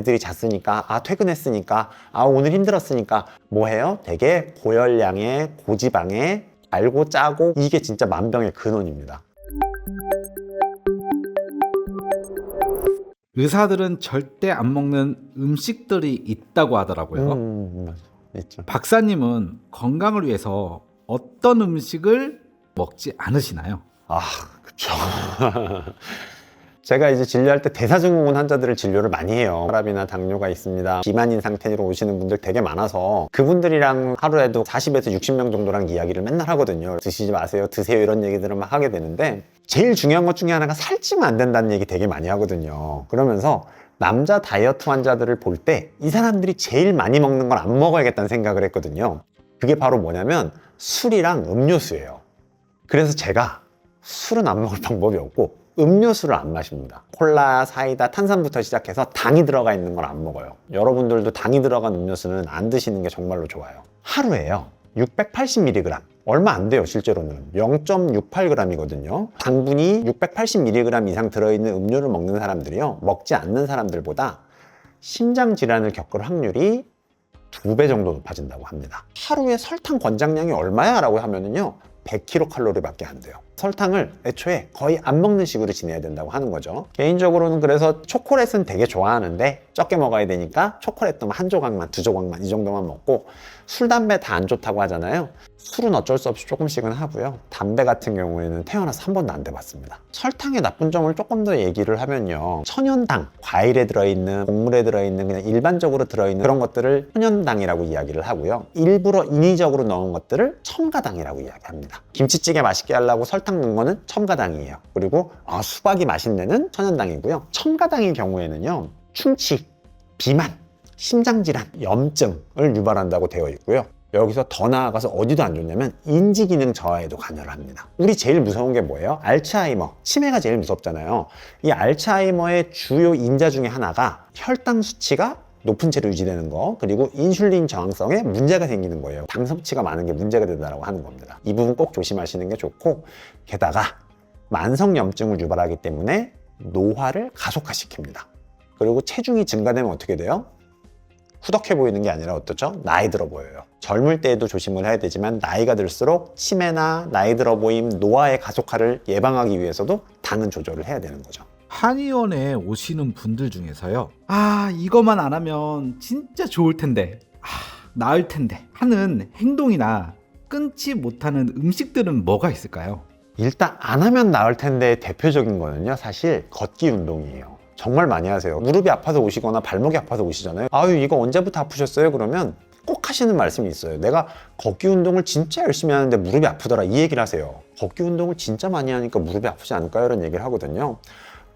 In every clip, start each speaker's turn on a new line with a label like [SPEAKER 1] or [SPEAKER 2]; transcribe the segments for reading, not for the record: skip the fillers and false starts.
[SPEAKER 1] 애들이 잤으니까, 퇴근했으니까, 오늘 힘들었으니까 뭐 해요? 되게 고열량의 고지방에 달고 짜고, 이게 진짜 만병의 근원입니다.
[SPEAKER 2] 의사들은 절대 안 먹는 음식들이 있다고 하더라고요.
[SPEAKER 1] 있죠.
[SPEAKER 2] 박사님은 건강을 위해서 어떤 음식을 먹지 않으시나요?
[SPEAKER 1] 그쵸. 제가 이제 진료할 때 대사증후군 환자들을 진료를 많이 해요. 혈압이나 당뇨가 있습니다. 비만인 상태로 오시는 분들 되게 많아서 그분들이랑 하루에도 40에서 60명 정도랑 이야기를 맨날 하거든요. 드시지 마세요, 드세요, 이런 얘기들을 막 하게 되는데, 제일 중요한 것 중에 하나가 살찌면 안 된다는 얘기 되게 많이 하거든요. 그러면서 남자 다이어트 환자들을 볼 때 이 사람들이 제일 많이 먹는 걸 안 먹어야겠다는 생각을 했거든요. 그게 바로 뭐냐면 술이랑 음료수예요. 그래서 제가 술은 안 먹을 방법이 없고 음료수를 안 마십니다. 콜라, 사이다, 탄산부터 시작해서 당이 들어가 있는 걸 안 먹어요. 여러분들도 당이 들어간 음료수는 안 드시는 게 정말로 좋아요. 하루에요 680mg, 얼마 안 돼요. 실제로는 0.68g이거든요 당분이 680mg 이상 들어있는 음료를 먹는 사람들이요, 먹지 않는 사람들보다 심장질환을 겪을 확률이 2배 정도 높아진다고 합니다. 하루에 설탕 권장량이 얼마야? 라고 하면은요 100kcal 밖에 안 돼요. 설탕을 애초에 거의 안 먹는 식으로 지내야 된다고 하는 거죠. 개인적으로는 그래서 초콜릿은 되게 좋아하는데 적게 먹어야 되니까 초콜릿도 한 조각만, 두 조각만, 이 정도만 먹고, 술, 담배 다 안 좋다고 하잖아요. 술은 어쩔 수 없이 조금씩은 하고요. 담배 같은 경우에는 태어나서 한 번도 안 대봤습니다. 설탕의 나쁜 점을 조금 더 얘기를 하면요, 천연당, 과일에 들어있는, 곡물에 들어있는, 그냥 일반적으로 들어있는 그런 것들을 천연당이라고 이야기를 하고요, 일부러 인위적으로 넣은 것들을 첨가당이라고 이야기합니다. 김치찌개 맛있게 하려고 설탕 넣은 거는 첨가당이에요. 그리고 수박이 맛있는 데는 천연당이고요. 첨가당의 경우에는요, 충치, 비만, 심장질환, 염증을 유발한다고 되어 있고요. 여기서 더 나아가서 어디도 안 좋냐면 인지기능 저하에도 관여를 합니다. 우리 제일 무서운 게 뭐예요? 알츠하이머, 치매가 제일 무섭잖아요. 이 알츠하이머의 주요 인자 중에 하나가 혈당 수치가 높은 채로 유지되는 거, 그리고 인슐린 저항성에 문제가 생기는 거예요. 당 섭취가 많은 게 문제가 된다고 하는 겁니다. 이 부분 꼭 조심하시는 게 좋고, 게다가 만성염증을 유발하기 때문에 노화를 가속화시킵니다. 그리고 체중이 증가되면 어떻게 돼요? 후덕해 보이는 게 아니라 어떻죠? 나이 들어 보여요. 젊을 때에도 조심을 해야 되지만 나이가 들수록 치매나 나이 들어 보임, 노화의 가속화를 예방하기 위해서도 당은 조절을 해야 되는 거죠.
[SPEAKER 2] 한의원에 오시는 분들 중에서요, 이거만 안 하면 진짜 좋을 텐데, 나을 텐데 하는 행동이나 끊지 못하는 음식들은 뭐가 있을까요?
[SPEAKER 1] 일단 안 하면 나을 텐데 대표적인 거는요, 사실 걷기 운동이에요. 정말 많이 하세요. 무릎이 아파서 오시거나 발목이 아파서 오시잖아요. 이거 언제부터 아프셨어요? 그러면 꼭 하시는 말씀이 있어요. 내가 걷기 운동을 진짜 열심히 하는데 무릎이 아프더라, 이 얘기를 하세요. 걷기 운동을 진짜 많이 하니까 무릎이 아프지 않을까요? 이런 얘기를 하거든요.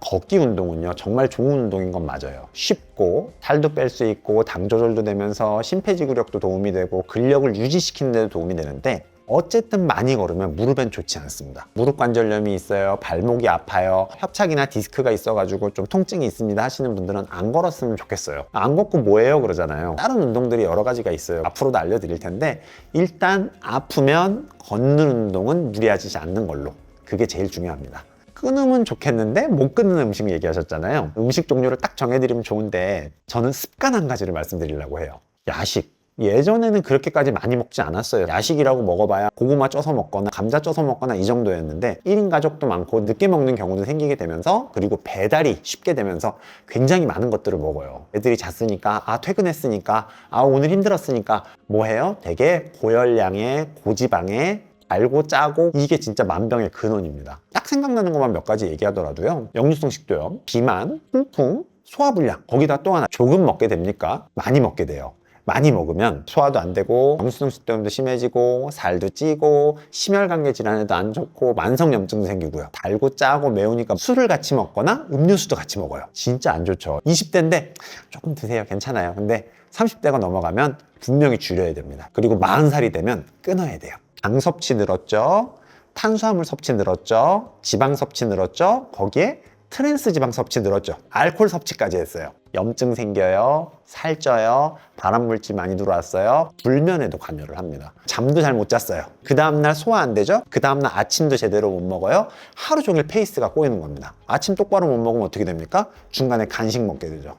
[SPEAKER 1] 걷기 운동은요 정말 좋은 운동인 건 맞아요. 쉽고 살도 뺄 수 있고 당 조절도 되면서 심폐지구력도 도움이 되고 근력을 유지시키는 데도 도움이 되는데, 어쨌든 많이 걸으면 무릎엔 좋지 않습니다. 무릎 관절염이 있어요, 발목이 아파요, 협착이나 디스크가 있어가지고 좀 통증이 있습니다 하시는 분들은 안 걸었으면 좋겠어요. 안 걷고 뭐해요 그러잖아요. 다른 운동들이 여러 가지가 있어요. 앞으로도 알려드릴 텐데, 일단 아프면 걷는 운동은 무리하지 않는 걸로, 그게 제일 중요합니다. 끊으면 좋겠는데 못 끊는 음식 얘기하셨잖아요. 음식 종류를 딱 정해드리면 좋은데, 저는 습관 한 가지를 말씀드리려고 해요. 야식. 예전에는 그렇게까지 많이 먹지 않았어요. 야식이라고 먹어봐야 고구마 쪄서 먹거나 감자 쪄서 먹거나 이 정도였는데, 1인 가족도 많고 늦게 먹는 경우도 생기게 되면서, 그리고 배달이 쉽게 되면서 굉장히 많은 것들을 먹어요. 애들이 잤으니까, 퇴근했으니까, 오늘 힘들었으니까 뭐 해요? 되게 고열량의 고지방에 달고 짜고, 이게 진짜 만병의 근원입니다. 딱 생각나는 것만 몇 가지 얘기하더라도요, 역류성 식도염, 비만, 통풍, 소화불량, 거기다 또 하나, 조금 먹게 됩니까? 많이 먹게 돼요. 많이 먹으면 소화도 안 되고 역류성 식도염도 심해지고 살도 찌고 심혈관계 질환에도 안 좋고 만성염증도 생기고요. 달고 짜고 매우니까 술을 같이 먹거나 음료수도 같이 먹어요. 진짜 안 좋죠. 20대인데 조금 드세요, 괜찮아요. 근데 30대가 넘어가면 분명히 줄여야 됩니다. 그리고 40살이 되면 끊어야 돼요. 당 섭취 늘었죠, 탄수화물 섭취 늘었죠, 지방 섭취 늘었죠, 거기에 트랜스 지방 섭취 늘었죠, 알코올 섭취까지 했어요. 염증 생겨요, 살쪄요, 발암물질 많이 들어왔어요, 불면에도 관여를 합니다. 잠도 잘 못 잤어요. 그 다음날 소화 안 되죠? 그 다음날 아침도 제대로 못 먹어요. 하루 종일 페이스가 꼬이는 겁니다. 아침 똑바로 못 먹으면 어떻게 됩니까? 중간에 간식 먹게 되죠.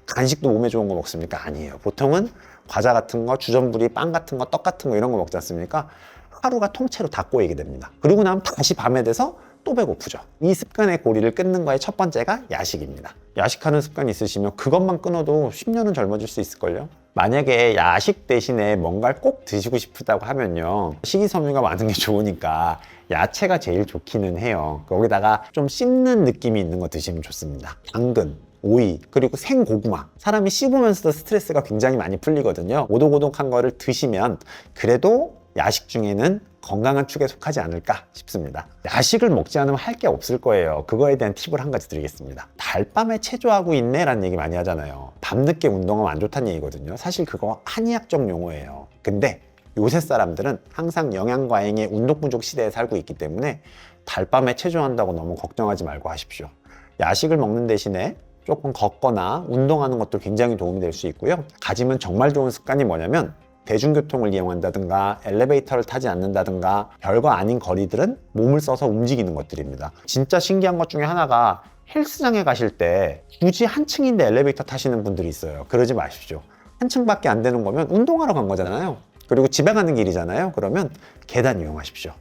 [SPEAKER 1] 간식도 몸에 좋은 거 먹습니까? 아니에요. 보통은 과자 같은 거, 주전부리, 빵 같은 거, 떡 같은 거 이런 거 먹지 않습니까? 하루가 통째로 다 꼬이게 됩니다. 그리고 나면 다시 밤에 돼서 또 배고프죠. 이 습관의 고리를 끊는 거의 첫 번째가 야식입니다. 야식하는 습관이 있으시면 그것만 끊어도 10년은 젊어질 수 있을걸요? 만약에 야식 대신에 뭔가를 꼭 드시고 싶다고 하면요, 식이섬유가 많은 게 좋으니까 야채가 제일 좋기는 해요. 거기다가 좀 씹는 느낌이 있는 거 드시면 좋습니다. 당근, 오이, 그리고 생고구마. 사람이 씹으면서도 스트레스가 굉장히 많이 풀리거든요. 오독오독한 거를 드시면 그래도 야식 중에는 건강한 축에 속하지 않을까 싶습니다. 야식을 먹지 않으면 할 게 없을 거예요. 그거에 대한 팁을 한 가지 드리겠습니다. 달밤에 체조하고 있네 라는 얘기 많이 하잖아요. 밤늦게 운동하면 안 좋다는 얘기거든요. 사실 그거 한의학적 용어예요. 근데 요새 사람들은 항상 영양과잉의 운동 부족 시대에 살고 있기 때문에 달밤에 체조한다고 너무 걱정하지 말고 하십시오. 야식을 먹는 대신에 조금 걷거나 운동하는 것도 굉장히 도움이 될 수 있고요. 가지면 정말 좋은 습관이 뭐냐면 대중교통을 이용한다든가 엘리베이터를 타지 않는다든가 별거 아닌 거리들은 몸을 써서 움직이는 것들입니다. 진짜 신기한 것 중에 하나가 헬스장에 가실 때 굳이 한 층인데 엘리베이터 타시는 분들이 있어요. 그러지 마십시오. 한 층밖에 안 되는 거면 운동하러 간 거잖아요. 그리고 집에 가는 길이잖아요. 그러면 계단 이용하십시오.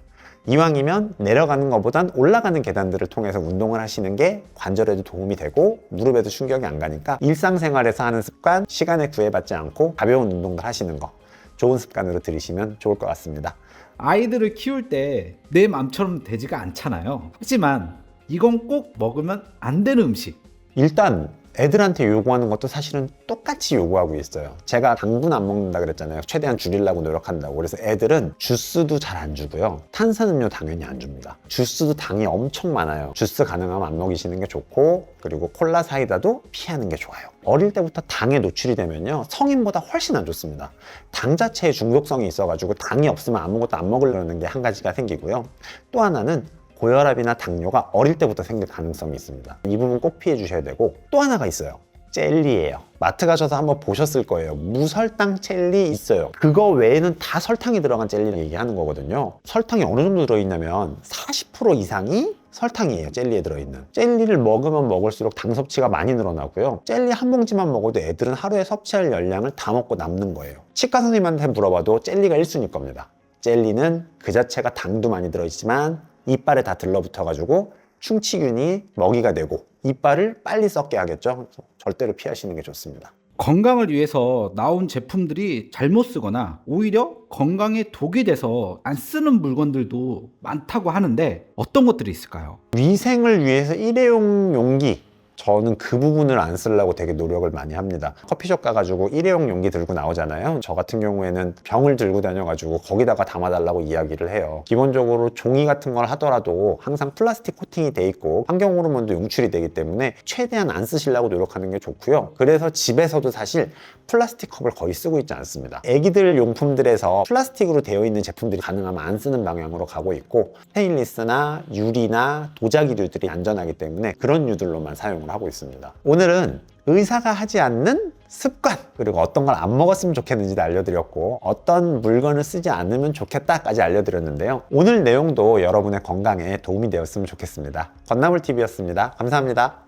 [SPEAKER 1] 이왕이면 내려가는 것보단 올라가는 계단들을 통해서 운동을 하시는 게 관절에도 도움이 되고 무릎에도 충격이 안 가니까 일상생활에서 하는 습관, 시간에 구애받지 않고 가벼운 운동들 하시는 거 좋은 습관으로 들이시면 좋을 것 같습니다.
[SPEAKER 2] 아이들을 키울 때 내 맘처럼 되지가 않잖아요. 하지만 이건 꼭 먹으면 안 되는 음식.
[SPEAKER 1] 일단 애들한테 요구하는 것도 사실은 똑같이 요구하고 있어요. 제가 당분 안 먹는다 그랬잖아요. 최대한 줄이려고 노력한다고. 그래서 애들은 주스도 잘 안 주고요. 탄산음료 당연히 안 줍니다. 주스도 당이 엄청 많아요. 주스 가능하면 안 먹이시는 게 좋고, 그리고 콜라 사이다도 피하는 게 좋아요. 어릴 때부터 당에 노출이 되면요, 성인보다 훨씬 안 좋습니다. 당 자체에 중독성이 있어가지고 당이 없으면 아무것도 안 먹으려는 게 한 가지가 생기고요. 또 하나는 고혈압이나 당뇨가 어릴 때부터 생길 가능성이 있습니다. 이 부분 꼭 피해 주셔야 되고, 또 하나가 있어요. 젤리예요. 마트 가셔서 한번 보셨을 거예요. 무설탕 젤리 있어요. 그거 외에는 다 설탕이 들어간 젤리를 얘기하는 거거든요. 설탕이 어느 정도 들어있냐면 40% 이상이 설탕이에요. 젤리에 들어있는. 젤리를 먹으면 먹을수록 당 섭취가 많이 늘어나고요. 젤리 한 봉지만 먹어도 애들은 하루에 섭취할 열량을 다 먹고 남는 거예요. 치과 선생님한테 물어봐도 젤리가 1순위일 겁니다. 젤리는 그 자체가 당도 많이 들어있지만 이빨에 다 들러붙어가지고 충치균이 먹이가 되고 이빨을 빨리 썩게 하겠죠. 절대로 피하시는 게 좋습니다.
[SPEAKER 2] 건강을 위해서 나온 제품들이 잘못 쓰거나 오히려 건강에 독이 돼서 안 쓰는 물건들도 많다고 하는데 어떤 것들이 있을까요?
[SPEAKER 1] 위생을 위해서 일회용 용기, 저는 그 부분을 안 쓰려고 되게 노력을 많이 합니다. 커피숍 가가지고 일회용 용기 들고 나오잖아요. 저 같은 경우에는 병을 들고 다녀가지고 거기다가 담아달라고 이야기를 해요. 기본적으로 종이 같은 걸 하더라도 항상 플라스틱 코팅이 돼 있고 환경 호르몬도 용출이 되기 때문에 최대한 안 쓰시려고 노력하는 게 좋고요. 그래서 집에서도 사실 플라스틱 컵을 거의 쓰고 있지 않습니다. 애기들 용품들에서 플라스틱으로 되어 있는 제품들이 가능하면 안 쓰는 방향으로 가고 있고, 스테인리스나 유리나 도자기류들이 안전하기 때문에 그런 유들로만 사용을 하고 있습니다. 오늘은 의사가 하지 않는 습관, 그리고 어떤 걸 안 먹었으면 좋겠는지도 알려드렸고, 어떤 물건을 쓰지 않으면 좋겠다까지 알려드렸는데요. 오늘 내용도 여러분의 건강에 도움이 되었으면 좋겠습니다. 건나물TV였습니다. 감사합니다.